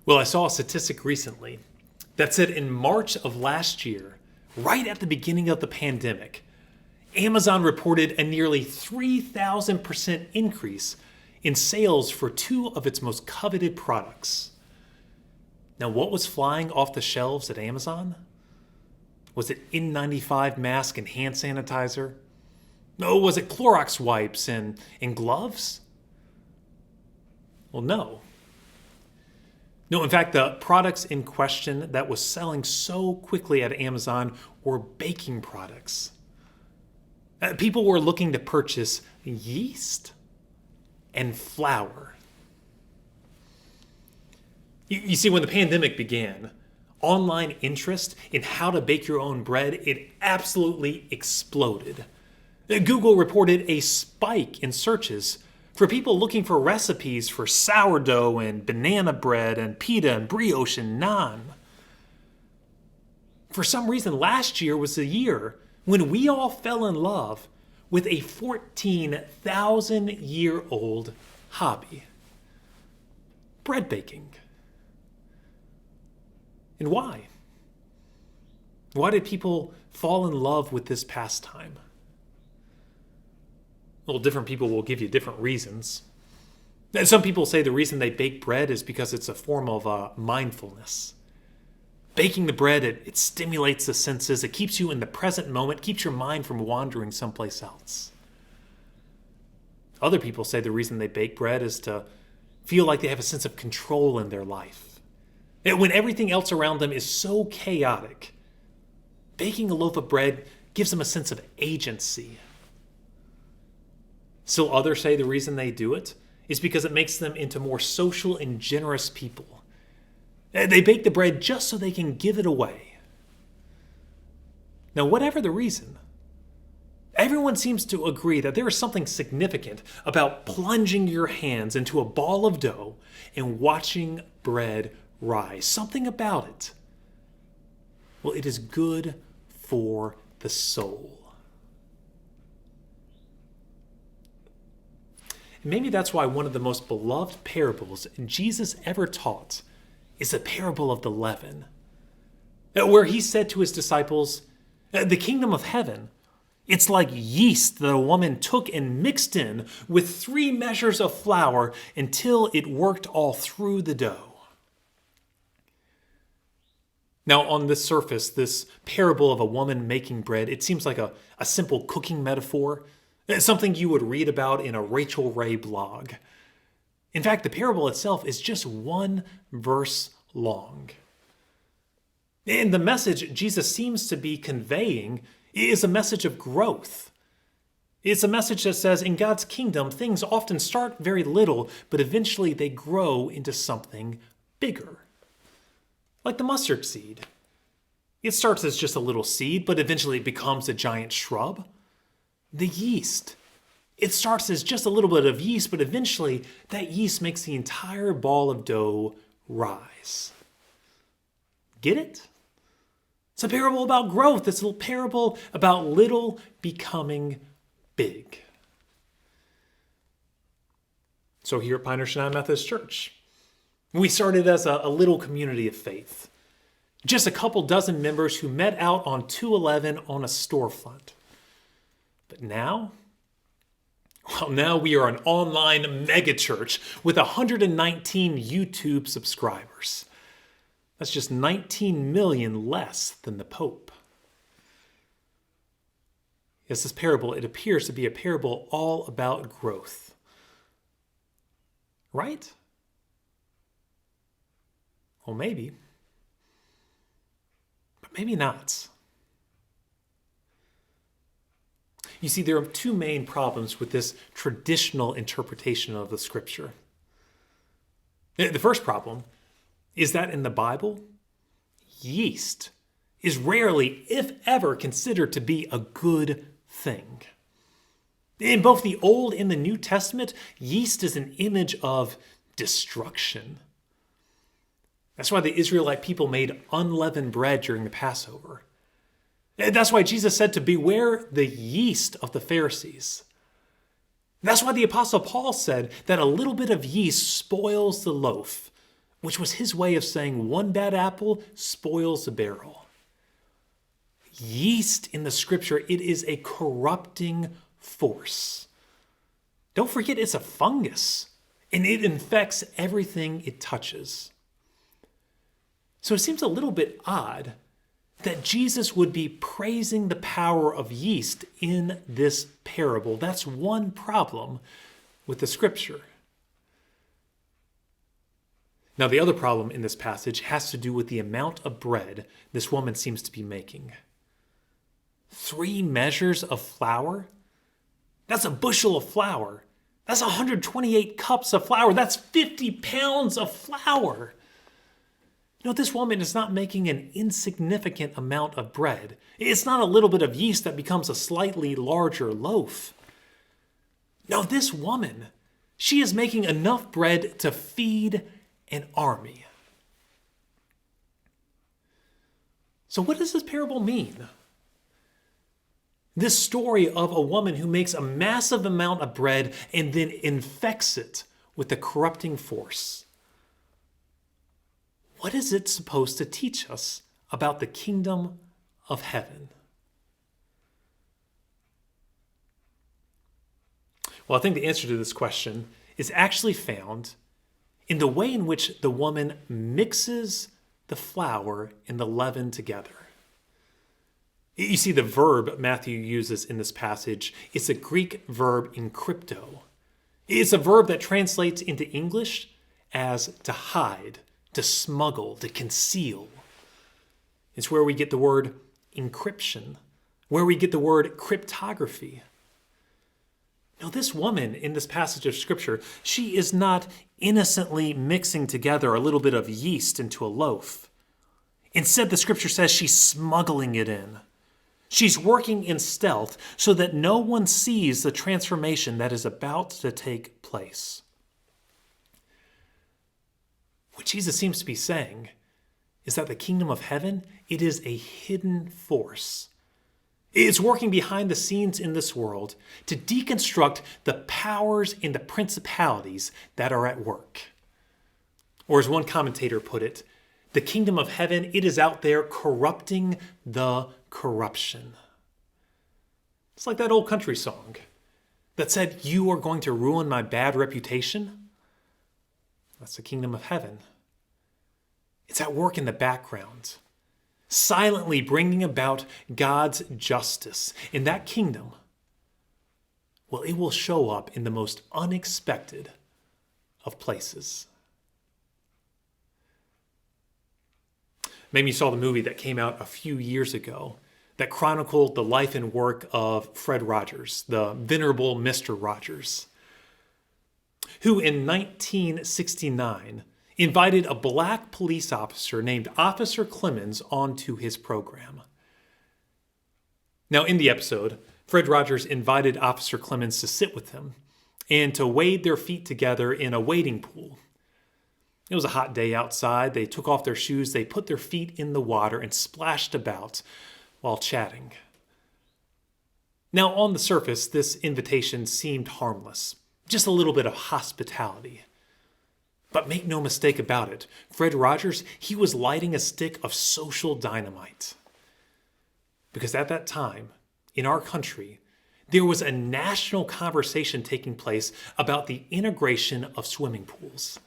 Well, I saw a statistic recently that said in March of last year, right at the beginning of the pandemic, Amazon reported a nearly 3,000% increase in sales for two of its most coveted products. Now, what was flying off the shelves at Amazon? Was it N95 mask and hand sanitizer? No, was it Clorox wipes and gloves? Well, no. No, in fact, the products in question that was selling so quickly at Amazon were baking products. People were looking to purchase yeast and flour. You see, when the pandemic began, online interest in how to bake your own bread, it absolutely exploded. Google reported a spike in searches for people looking for recipes for sourdough and banana bread and pita and brioche and naan. For some reason, last year was the year when we all fell in love with a 14,000-year-old hobby: bread baking. And why? Why did people fall in love with this pastime? Well, different people will give you different reasons. Some people say the reason they bake bread is because it's a form of mindfulness. Baking the bread, it stimulates the senses, it keeps you in the present moment, keeps your mind from wandering someplace else. Other people say the reason they bake bread is to feel like they have a sense of control in their life. When everything else around them is so chaotic, baking a loaf of bread gives them a sense of agency. Still others say the reason they do it is because it makes them into more social and generous people. They bake the bread just so they can give it away. Now, whatever the reason, everyone seems to agree that there is something significant about plunging your hands into a ball of dough and watching bread rise. Something about it. Well, it is good for the soul. And maybe that's why one of the most beloved parables Jesus ever taught is the parable of the leaven, where he said to his disciples, the kingdom of heaven, it's like yeast that a woman took and mixed in with 3 measures of flour until it worked all through the dough. Now, on the surface, this parable of a woman making bread, it seems like a simple cooking metaphor, something you would read about in a Rachel Ray blog. In fact, the parable itself is just 1 verse long. And the message Jesus seems to be conveying is a message of growth. It's a message that says in God's kingdom, things often start very little, but eventually they grow into something bigger. Like the mustard seed. It starts as just a little seed, but eventually it becomes a giant shrub. The yeast. It starts as just a little bit of yeast, but eventually that yeast makes the entire ball of dough rise. Get it? It's a parable about growth. It's a parable about little becoming big. So here at Pinehurst United Methodist Church, we started as a little community of faith. Just a couple dozen members who met out on 211 on a storefront. But now we are an online megachurch with 119 YouTube subscribers. That's just 19 million less than the Pope. Yes, this parable, it appears to be a parable all about growth. Right? Well, maybe. But maybe not. You see, there are 2 main problems with this traditional interpretation of the scripture. The first problem is that in the Bible, yeast is rarely, if ever, considered to be a good thing. In both the Old and the New Testament, yeast is an image of destruction. That's why the Israelite people made unleavened bread during the Passover. That's why Jesus said to beware the yeast of the Pharisees. That's why the Apostle Paul said that a little bit of yeast spoils the loaf, which was his way of saying one bad apple spoils the barrel. Yeast in the scripture, it is a corrupting force. Don't forget it's a fungus, and it infects everything it touches. So it seems a little bit odd that Jesus would be praising the power of yeast in this parable. That's one problem with the scripture. Now, the other problem in this passage has to do with the amount of bread this woman seems to be making. 3 measures of flour? That's a bushel of flour. That's 128 cups of flour. That's 50 pounds of flour. You know, this woman is not making an insignificant amount of bread. It's not a little bit of yeast that becomes a slightly larger loaf. No, this woman, she is making enough bread to feed an army. So what does this parable mean? This story of a woman who makes a massive amount of bread and then infects it with a corrupting force. What is it supposed to teach us about the kingdom of heaven? Well, I think the answer to this question is actually found in the way in which the woman mixes the flour and the leaven together. You see, the verb Matthew uses in this passage is a Greek verb encrypto. It's a verb that translates into English as to hide, to smuggle, to conceal. It's where we get the word encryption, where we get the word cryptography. Now, this woman in this passage of Scripture, she is not innocently mixing together a little bit of yeast into a loaf. Instead, the Scripture says she's smuggling it in. She's working in stealth so that no one sees the transformation that is about to take place. What Jesus seems to be saying is that the kingdom of heaven, it is a hidden force. It's working behind the scenes in this world to deconstruct the powers and the principalities that are at work. Or as one commentator put it, the kingdom of heaven, it is out there corrupting the corruption. It's like that old country song that said, "You are going to ruin my bad reputation." That's the kingdom of heaven. It's at work in the background, silently bringing about God's justice. In that kingdom, well, it will show up in the most unexpected of places. Maybe you saw the movie that came out a few years ago that chronicled the life and work of Fred Rogers, the venerable Mr. Rogers, who in 1969 invited a black police officer named Officer Clemens onto his program. Now, in the episode, Fred Rogers invited Officer Clemens to sit with him and to wade their feet together in a wading pool. It was a hot day outside. They took off their shoes, they put their feet in the water and splashed about while chatting. Now, on the surface, this invitation seemed harmless, just a little bit of hospitality. But make no mistake about it, Fred Rogers, he was lighting a stick of social dynamite. Because at that time, in our country, there was a national conversation taking place about the integration of swimming pools.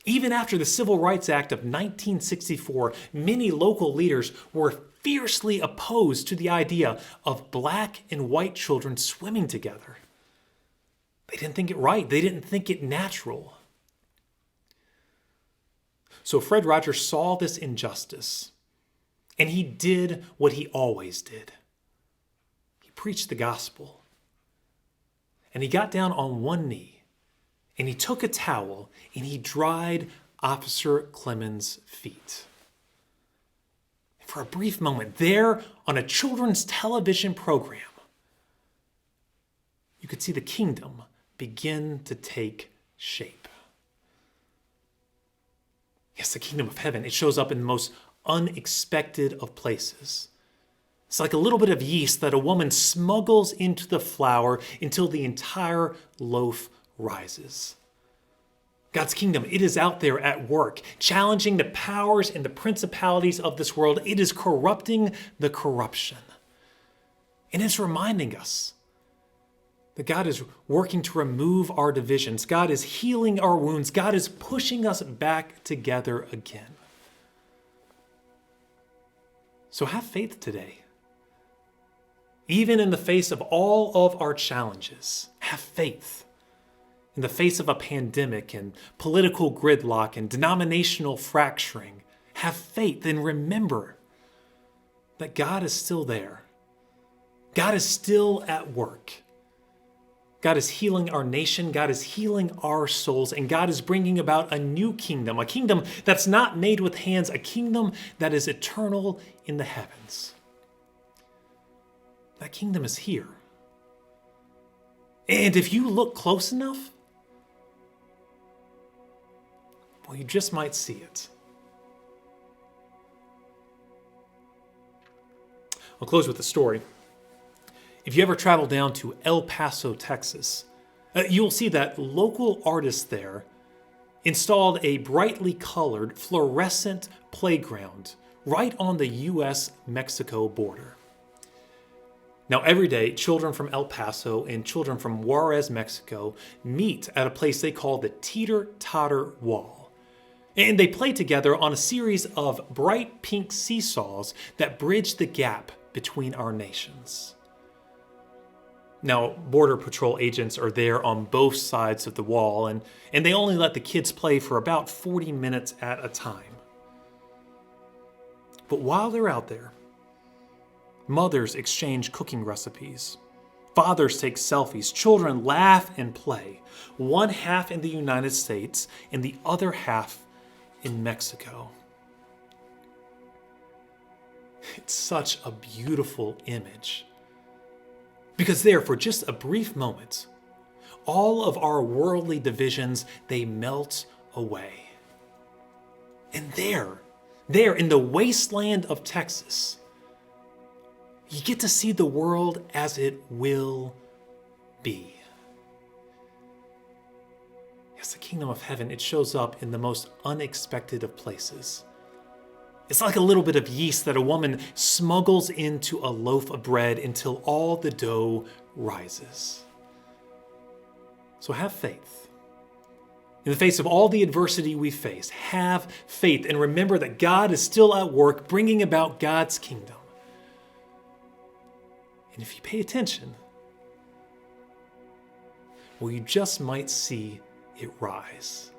Even after the Civil Rights Act of 1964, many local leaders were fiercely opposed to the idea of black and white children swimming together. They didn't think it right. They didn't think it natural. So Fred Rogers saw this injustice, and he did what he always did. He preached the gospel. And he got down on one knee, and he took a towel, and he dried Officer Clemens' feet. For a brief moment, there on a children's television program, you could see the kingdom begin to take shape. Yes, the kingdom of heaven, it shows up in the most unexpected of places. It's like a little bit of yeast that a woman smuggles into the flour until the entire loaf rises. God's kingdom, it is out there at work, challenging the powers and the principalities of this world. It is corrupting the corruption. And it's reminding us that God is working to remove our divisions. God is healing our wounds. God is pushing us back together again. So have faith today. Even in the face of all of our challenges, have faith. In the face of a pandemic and political gridlock and denominational fracturing, have faith and remember that God is still there. God is still at work. God is healing our nation. God is healing our souls. And God is bringing about a new kingdom, a kingdom that's not made with hands, a kingdom that is eternal in the heavens. That kingdom is here. And if you look close enough, well, you just might see it. I'll close with a story. If you ever travel down to El Paso, Texas, you'll see that local artists there installed a brightly colored fluorescent playground right on the U.S.-Mexico border. Now, every day, children from El Paso and children from Juarez, Mexico, meet at a place they call the Teeter-Totter Wall. And they play together on a series of bright pink seesaws that bridge the gap between our nations. Now, Border Patrol agents are there on both sides of the wall, and they only let the kids play for about 40 minutes at a time. But while they're out there, mothers exchange cooking recipes. Fathers take selfies. Children laugh and play. One half in the United States and the other half in Mexico. It's such a beautiful image. Because there, for just a brief moment, all of our worldly divisions, they melt away. And there in the wasteland of Texas, you get to see the world as it will be. Yes, the kingdom of heaven, it shows up in the most unexpected of places. It's like a little bit of yeast that a woman smuggles into a loaf of bread until all the dough rises. So have faith. In the face of all the adversity we face, have faith and remember that God is still at work bringing about God's kingdom. And if you pay attention, well, you just might see it rise.